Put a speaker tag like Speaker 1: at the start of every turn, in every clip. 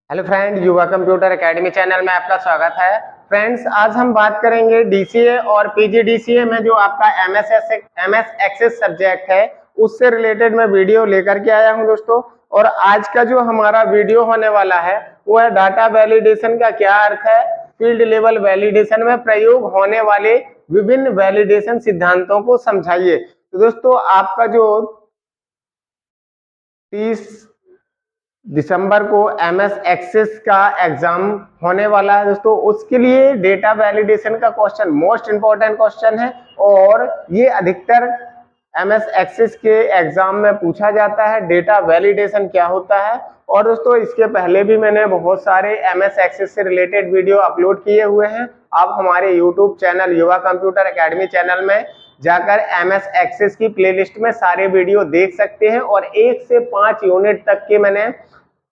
Speaker 1: Hello friend, युवा computer academy channel में आपका स्वागत है। फ्रेंड्स, आज हम बात करेंगे डीसीए और पीजीडीसीए में जो आपका एमएस एक्सेस सब्जेक्ट है उससे रिलेटेड मैं वीडियो लेकर के आया हूं दोस्तों। और आज का जो हमारा वीडियो होने वाला है वो है डाटा वैलिडेशन का क्या अर्थ है, फील्ड लेवल वैलिडेशन में प्रयोग होने वाले विभिन्न वैलिडेशन सिद्धांतों को समझाइए। तो दोस्तों, आपका जो 30 दिसंबर को एमएस एक्सेस का एग्जाम होने वाला है दोस्तों, उसके लिए डेटा वैलिडेशन का क्वेश्चन मोस्ट इंपॉर्टेंट क्वेश्चन है और ये अधिकतर एमएस एक्सेस के एग्जाम में पूछा जाता है। डेटा वैलिडेशन क्या होता है। और दोस्तों, इसके पहले भी मैंने बहुत सारे एमएस एक्सेस से रिलेटेड वीडियो अपलोड किए हुए हैं। आप हमारे यूट्यूब चैनल युवा कंप्यूटर एकेडमी चैनल में जाकर एमएस एक्सेस की प्लेलिस्ट में सारे वीडियो देख सकते हैं और 1 से 5 यूनिट तक के मैंने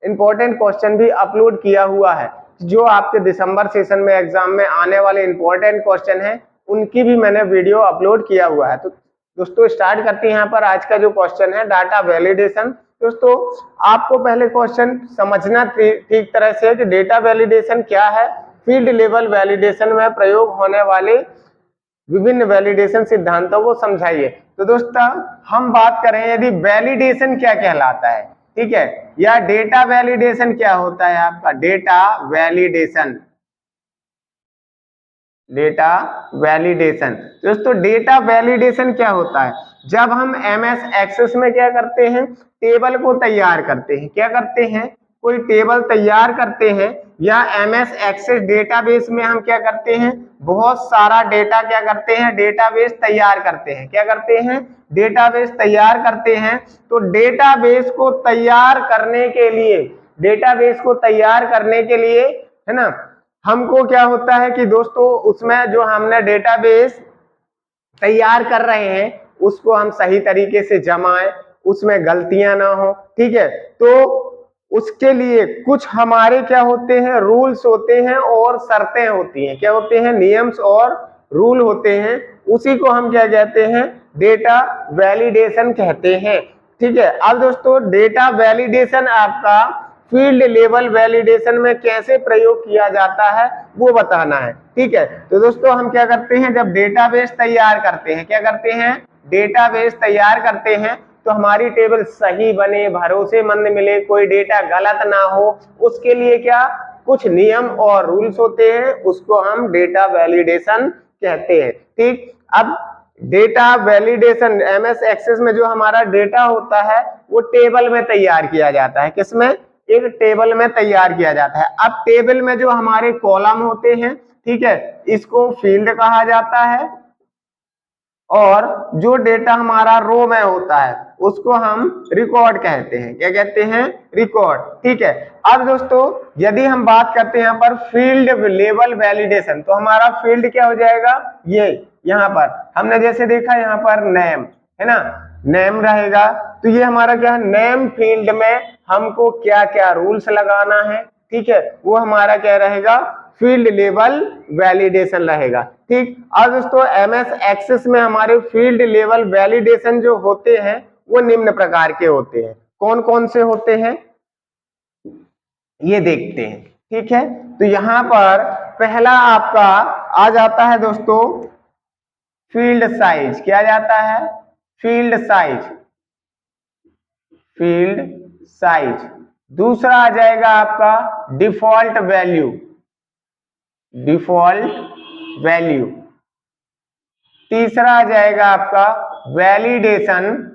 Speaker 1: इंपॉर्टेंट क्वेश्चन भी अपलोड किया हुआ है। जो आपके दिसंबर सेशन में एग्जाम में आने वाले इंपॉर्टेंट क्वेश्चन हैं उनकी भी मैंने वीडियो अपलोड किया हुआ है। तो दोस्तों, स्टार्ट करते हैं यहाँ पर आज का जो क्वेश्चन है डाटा वैलिडेशन। दोस्तों, आपको पहले क्वेश्चन समझना ठीक तरह से कि डेटा वैलिडेशन क्या है, फील्ड लेवल वैलिडेशन में प्रयोग होने वाले विभिन्न वैलिडेशन सिद्धांतों को समझाइए। तो दोस्तों, हम बात करें यदि वैलिडेशन क्या कहलाता है, ठीक है, या डेटा वैलिडेशन क्या होता है आपका डेटा वैलिडेशन। डेटा वैलिडेशन दोस्तों, डेटा वैलिडेशन क्या होता है, जब हम एमएस एक्सेस में क्या करते हैं, टेबल को तैयार करते हैं। क्या करते हैं, कोई टेबल तैयार करते हैं या एमएस एक्सेस डेटाबेस में हम क्या करते हैं, बहुत सारा डेटा क्या करते हैं, डेटाबेस तैयार करते हैं। क्या करते हैं, डेटाबेस तैयार करते हैं। तो डेटाबेस को तैयार करने के लिए, डेटाबेस को तैयार करने के लिए, है ना, हमको क्या होता है कि दोस्तों उसमें जो हमने डेटाबेस तैयार कर रहे हैं उसको हम सही तरीके से जमाएं, उसमें गलतियां ना हो, ठीक है। तो उसके लिए कुछ हमारे क्या होते हैं, रूल्स होते हैं और शर्तें होती हैं। क्या होते हैं, नियम्स और रूल होते हैं। उसी को हम क्या कहते हैं, डेटा वैलिडेशन कहते हैं, ठीक है। अब दोस्तों, डेटा वैलिडेशन आपका फील्ड लेवल वैलिडेशन में कैसे प्रयोग किया जाता है वो बताना है, ठीक है। तो दोस्तों, हम क्या करते हैं, जब डेटाबेस तैयार करते हैं, क्या करते हैं, डेटाबेस तैयार करते हैं तो हमारी टेबल सही बने, भरोसेमंद मिले, कोई डेटा गलत ना हो, उसके लिए क्या कुछ नियम और रूल्स होते हैं, उसको हम डेटा वैलिडेशन कहते हैं, ठीक। अब डेटा वैलिडेशन एमएस एक्सेस में जो हमारा डेटा होता है वो टेबल में तैयार किया जाता है। किसमें, एक टेबल में तैयार किया जाता है। अब टेबल में जो हमारे कॉलम होते हैं, ठीक है, इसको फील्ड कहा जाता है और जो डेटा हमारा रो में होता है उसको हम रिकॉर्ड कहते हैं। क्या कहते हैं, रिकॉर्ड, ठीक है। अब दोस्तों, यदि हम बात करते हैं यहाँ पर फील्ड लेवल वैलिडेशन, तो हमारा फील्ड क्या हो जाएगा, ये यहाँ पर हमने जैसे देखा यहाँ पर नेम है ना, नेम रहेगा। तो ये हमारा क्या है, नेम फील्ड में हमको क्या क्या रूल्स लगाना है, ठीक है, वो हमारा क्या रहेगा, फील्ड लेवल वैलिडेशन रहेगा, ठीक। अब दोस्तों, एमएस एक्सेस में हमारे फील्ड लेवल वैलिडेशन जो होते हैं वो निम्न प्रकार के होते हैं। कौन कौन से होते हैं ये देखते हैं, ठीक है। तो यहां पर पहला आपका आ जाता है दोस्तों फील्ड साइज। क्या जाता है, फील्ड साइज, फील्ड साइज। दूसरा आ जाएगा आपका डिफॉल्ट वैल्यू, डिफॉल्ट वैल्यू। तीसरा आ जाएगा आपका वैलिडेशन,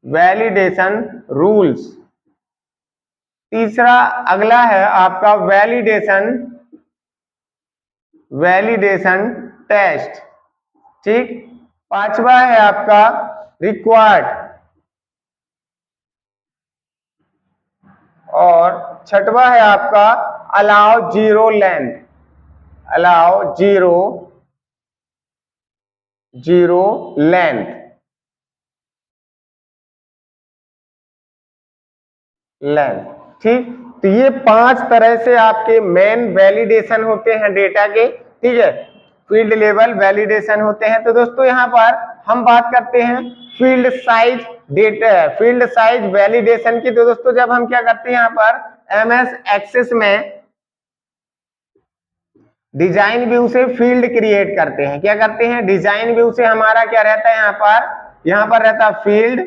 Speaker 1: वैलिडेशन रूल्स। तीसरा अगला है आपका वैलिडेशन, वैलिडेशन टेस्ट, ठीक। पांचवा है आपका रिक्वायर्ड और छठवा है आपका allow zero length, allow zero length, ठीक। तो ये 5 तरह से आपके मेन वैलिडेशन होते हैं डेटा के, ठीक है, फील्ड लेवल वैलिडेशन होते हैं। तो दोस्तों, यहाँ पर हम बात करते हैं field size data, field size validation की। तो दोस्तों जब हम क्या करते हैं यहाँ पर एमएस एक्सेस में डिजाइन व्यू से फील्ड क्रिएट करते हैं, क्या करते हैं, डिजाइन व्यू से हमारा क्या रहता है यहाँ पर रहता है फील्ड,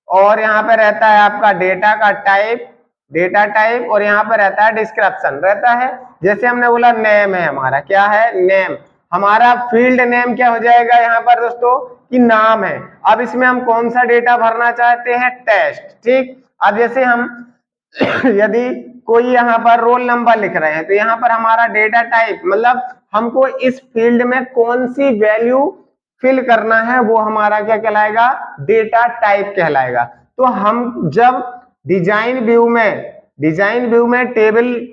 Speaker 1: और यहाँ पे रहता है आपका डेटा का टाइप, डेटा टाइप, और यहाँ पे रहता है डिस्क्रिप्शन रहता है। जैसे हमने बोला नेम है हमारा, क्या है, नेम, हमारा फील्ड नेम क्या हो जाएगा यहाँ पर दोस्तों कि नाम है। अब इसमें हम कौन सा डेटा भरना चाहते हैं, टेस्ट, ठीक। अब जैसे हम यदि कोई यहाँ पर रोल नंबर लिख रहे हैं तो यहाँ पर हमारा डेटा टाइप मतलब हमको इस फील्ड में कौन सी वैल्यू फिल करना है वो हमारा क्या कहलाएगा, डेटा टाइप कहलाएगा। तो हम जब डिजाइन व्यू में टेबल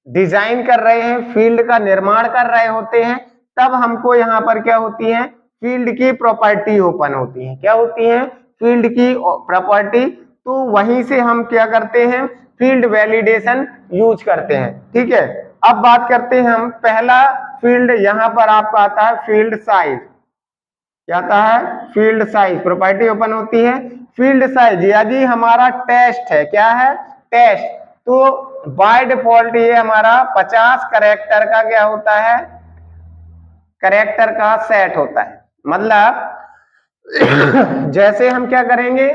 Speaker 1: डिजाइन कर रहे हैं, फील्ड का निर्माण कर रहे होते हैं, तब हमको यहाँ पर क्या होती है, फील्ड की प्रॉपर्टी ओपन होती है। क्या होती है, फील्ड की प्रॉपर्टी। तो वहीं से हम क्या करते हैं, फील्ड वैलिडेशन यूज करते हैं, ठीक है। अब बात करते हैं हम पहला फील्ड, यहाँ पर आपका आता है फील्ड साइज, क्या आता है, फील्ड साइज, प्रॉपर्टी ओपन होती है फील्ड साइज। यदि हमारा टेस्ट है, क्या है, टेस्ट, तो बाय डिफॉल्ट ये हमारा 50 कैरेक्टर का क्या होता है, कैरेक्टर का सेट होता है। मतलब जैसे हम क्या करेंगे,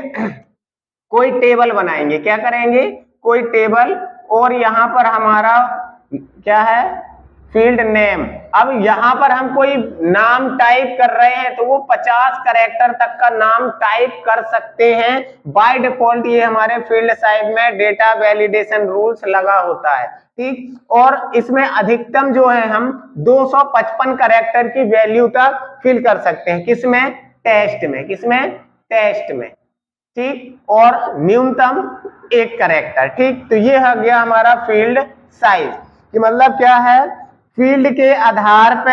Speaker 1: कोई टेबल बनाएंगे, क्या करेंगे, कोई टेबल, और यहाँ पर हमारा क्या है, फील्ड नेम। अब यहाँ पर हम कोई नाम टाइप कर रहे हैं तो वो 50 कैरेक्टर तक का नाम टाइप कर सकते हैं। बाय डिफॉल्ट ये हमारे फील्ड साइज में डेटा वैलिडेशन रूल्स लगा होता है, ठीक। और इसमें अधिकतम जो है हम 255 कैरेक्टर की वैल्यू तक फिल कर सकते हैं, किसमें, टेस्ट में, किसमें, टेस्ट में, ठीक। और न्यूनतम 1 कैरेक्टर, ठीक। तो ये हो गया हमारा फील्ड साइज कि मतलब क्या है, फील्ड के आधार पे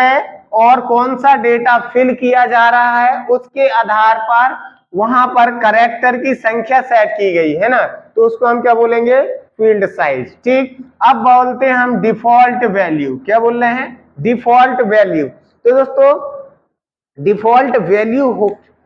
Speaker 1: और कौन सा डेटा फिल किया जा रहा है उसके आधार पर वहां पर कैरेक्टर की संख्या सेट की गई है ना, तो उसको हम क्या बोलेंगे, फील्ड साइज, ठीक। अब बोलते हैं हम डिफॉल्ट वैल्यू, क्या बोल रहे हैं, डिफॉल्ट वैल्यू। तो दोस्तों डिफॉल्ट वैल्यू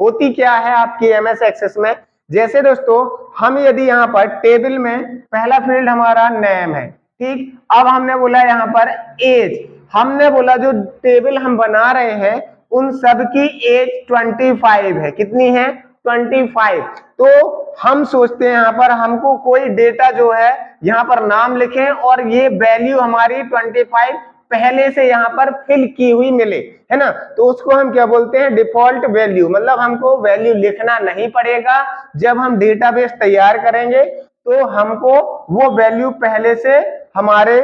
Speaker 1: होती क्या है आपकी एमएस एक्सेस में, जैसे दोस्तों हम यदि यहाँ पर टेबल में पहला फील्ड हमारा नेम है, ठीक। अब हमने बोला यहाँ पर एज, हमने बोला जो टेबल हम बना रहे हैं उन सब की एज 25 है, कितनी है, 25। तो हम सोचते हैं यहाँ पर हमको कोई डेटा जो है यहाँ पर नाम लिखें और ये वैल्यू हमारी 25 पहले से यहाँ पर फिल की हुई मिले, है ना, तो उसको हम क्या बोलते हैं, डिफॉल्ट वैल्यू। मतलब हमको वैल्यू लिखना नहीं पड़ेगा, जब हम डेटाबेस तैयार करेंगे तो हमको वो वैल्यू पहले से हमारे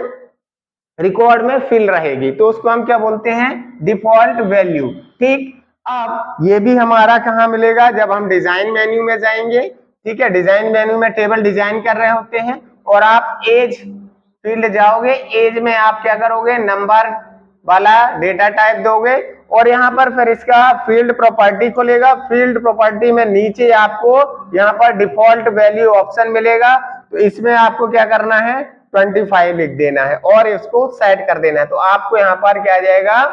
Speaker 1: रिकॉर्ड में फिल रहेगी, तो उसको हम क्या बोलते हैं, डिफॉल्ट वैल्यू, ठीक। अब ये भी हमारा कहाँ मिलेगा, जब हम डिजाइन मेन्यू में जाएंगे, ठीक है, डिजाइन मेन्यू में टेबल डिजाइन कर रहे होते हैं और आप एज फील्ड जाओगे, एज में आप क्या करोगे, नंबर वाला डेटा टाइप दोगे और यहाँ पर फिर इसका फील्ड प्रॉपर्टी खोलेगा। फील्ड प्रॉपर्टी में नीचे आपको यहाँ पर डिफॉल्ट वैल्यू ऑप्शन मिलेगा, तो इसमें आपको क्या करना है, 25 लिख देना है और इसको सेट कर देना है। तो आपको यहाँ पर क्या आ जाएगा,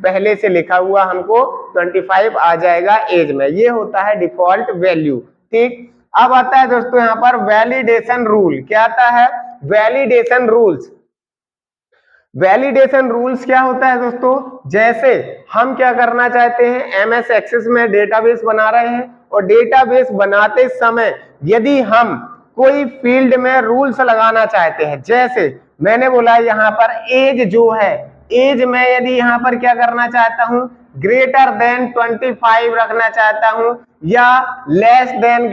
Speaker 1: पहले से लिखा हुआ हमको 25 आ जाएगा एज में, ये होता है डिफॉल्ट वैल्यू, ठीक। अब आता है दोस्तों यहाँ पर वैलिडेशन रूल, क्या आता है, वैलिडेशन रूल्स। वैलिडेशन रूल्स क्या होता है दोस्तों, जैसे हम क्या करना चाहते हैं, एमएस एक्सेस में डेटाबेस बना रहे हैं और डेटाबेस बनाते समय यदि हम कोई फील्ड में रूल्स लगाना चाहते हैं, जैसे मैंने बोला यहाँ पर एज जो है, एज में यदि यहाँ पर क्या करना चाहता हूं, ग्रेटर देन 25 रखना चाहता हूं या लेस देन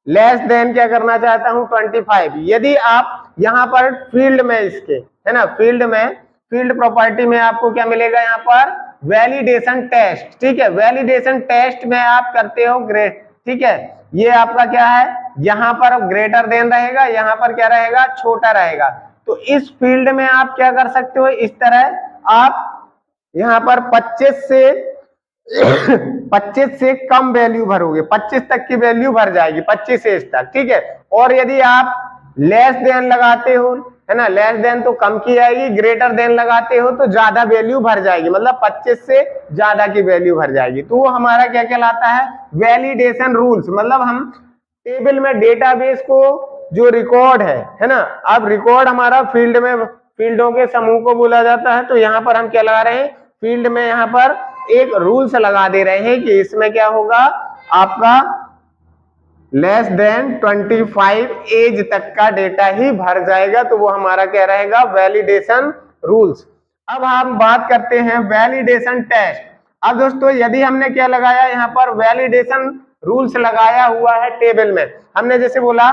Speaker 1: लेस देन क्या करना चाहता हूं, 25। यदि आप यहाँ पर फील्ड में इसके, है ना, फील्ड में फील्ड प्रॉपर्टी में आपको क्या मिलेगा, यहाँ पर वैलिडेशन टेस्ट, ठीक है, वैलिडेशन टेस्ट में आप करते हो ग्रेट, ठीक है, ये आपका क्या है, यहाँ पर ग्रेटर देन रहेगा, यहाँ पर क्या रहेगा, छोटा रहेगा। तो इस फील्ड में आप क्या कर सकते हो, इस तरह आप यहाँ पर 25 से कम वैल्यू भरोगे, 25 तक की वैल्यू भर जाएगी, 25 एज तक, ठीक है। और यदि आप लेस देन लगाते हो, है ना, लेस देन तो कम की आएगी, ग्रेटर देन लगाते हो तो ज्यादा वैल्यू भर जाएगी, मतलब 25 से ज्यादा की वैल्यू भर जाएगी। तो वो हमारा क्या कहलाता है, वैलिडेशन रूल्स। मतलब हम टेबल में डेटाबेस को जो रिकॉर्ड है ना, अब रिकॉर्ड हमारा फील्ड में, फील्डों के समूह को बोला जाता है। तो यहाँ पर हम क्या लगा रहे हैं, फील्ड में यहाँ पर एक रूल्स लगा दे रहे हैं कि इसमें क्या होगा, आपका लेस देन 25 एज तक का डेटा ही भर जाएगा। तो वो हमारा क्या रहेगा, वैलिडेशन रूल्स। अब हम बात करते हैं वैलिडेशन टेस्ट। अब दोस्तों यदि हमने क्या लगाया, यहाँ पर वैलिडेशन रूल्स लगाया हुआ है टेबल में, हमने जैसे बोला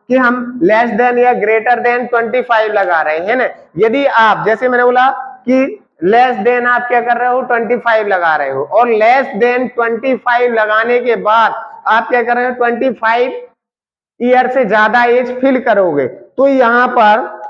Speaker 1: कि हम लेस देन या ग्रेटर देन 25 लगा रहे हैं ना। यदि आप, जैसे मैंने बोला कि लेस देन आप क्या कर रहे हो, 25 लगा रहे हो, और लेस देन 25 लगाने के बाद आप क्या कर रहे हो, 25 ईयर से ज्यादा एज फिल करोगे, तो यहाँ पर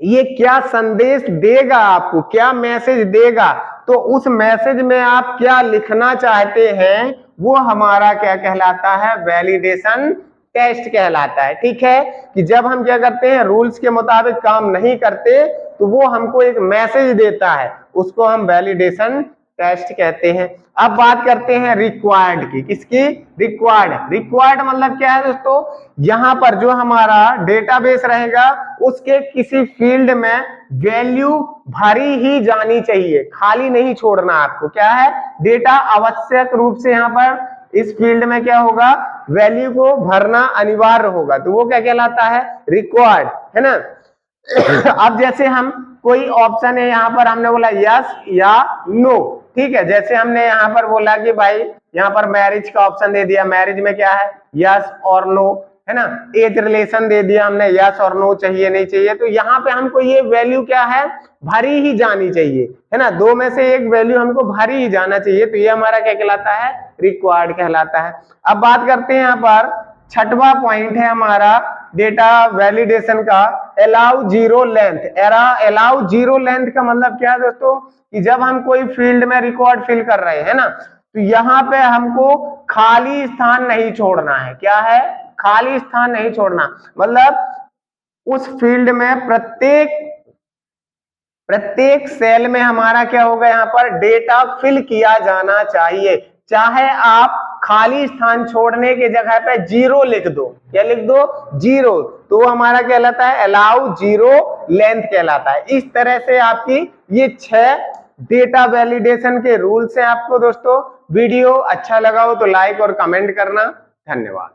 Speaker 1: ये क्या संदेश देगा आपको, क्या मैसेज देगा, तो उस मैसेज में आप क्या लिखना चाहते हैं, वो हमारा क्या कहलाता है, वैलिडेशन टेस्ट कहलाता है। ठीक है, कि जब हम क्या करते हैं, रूल्स के मुताबिक काम नहीं करते तो वो हमको एक मैसेज देता है, उसको हम वैलिडेशन टेस्ट कहते हैं। अब बात करते हैं रिक्वायर्ड की, किसकी, रिक्वायर्ड। रिक्वायर्ड मतलब क्या है दोस्तों, यहां पर जो हमारा डेटाबेस रहेगा उसके किसी फील्ड में वैल्यू भरी ही जानी चाहिए, खाली नहीं छोड़ना आपको। क्या है, डेटा आवश्यक रूप से यहाँ पर इस फील्ड में क्या होगा, वैल्यू को भरना अनिवार्य होगा, तो वो क्या कहलाता है, रिक्वायर्ड, है ना। अब जैसे हम कोई ऑप्शन है, यहाँ पर हमने बोला यस या नो, ठीक है। जैसे हमने यहाँ पर बोला कि भाई यहाँ पर मैरिज का ऑप्शन दे दिया, मैरिज में क्या है, यस और नो, है ना। एज रिलेशन दे दिया हमने, यस और नो, चाहिए नहीं चाहिए। तो यहाँ पे हमको ये वैल्यू क्या है, भरी ही जानी चाहिए, है ना, दो में से एक वैल्यू हमको भरी ही जाना चाहिए। तो ये हमारा क्या कहलाता है, रिक्वायर्ड कहलाता है। अब बात करते हैं यहाँ पर छठवां पॉइंट है हमारा डेटा वैलिडेशन का, allow zero length. Allow zero length का मतलब क्या है दोस्तों, कि जब हम कोई फील्ड में रिकॉर्ड फिल कर रहे हैं ना, तो यहाँ पे हमको खाली स्थान नहीं छोड़ना है। क्या है, खाली स्थान नहीं छोड़ना, मतलब उस फील्ड में प्रत्येक सेल में हमारा क्या होगा, यहाँ पर डेटा फिल किया जाना चाहिए। चाहे आप खाली स्थान छोड़ने की जगह पे जीरो लिख दो, क्या लिख दो, जीरो, तो हमारा कहलाता है अलाउ जीरो लेंथ कहलाता है। इस तरह से आपकी ये 6 डेटा वैलिडेशन के रूल्स हैं। आपको दोस्तों वीडियो अच्छा लगा हो तो लाइक और कमेंट करना। धन्यवाद।